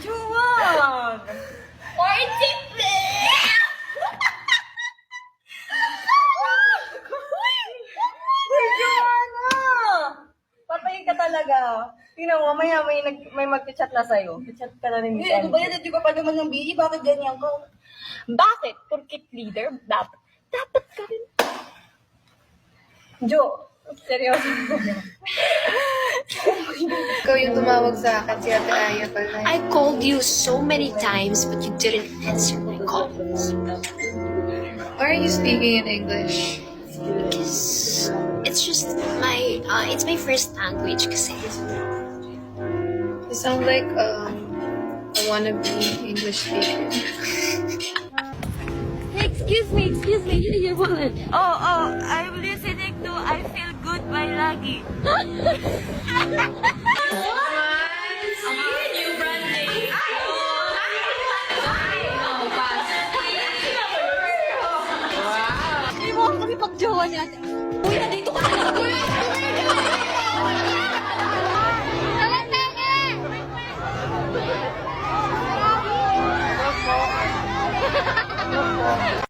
Juwag! Patayin ka talaga. Tingnan mo, mamaya may mag-chat na sa'yo. Chat ka na rin. Ano ba yan? Hindi ko pa naman ng BE. Bakit ganyan ka? Bakit? Porkit leader, dapat ka rin. Jo, seryoso. Ikaw yung tumawag sa akin, si Ate Aya pala. I called you so many times, but you didn't answer my calls. Why are you speaking in English? Because it's just it's my first language kasi. You sound like a wannabe English speaker. Excuse me, your wallet. Oh, I'm listening to I Feel Good by Lagi. Hindi mo ako makipag-jowa niya. Uy, nandito ka na!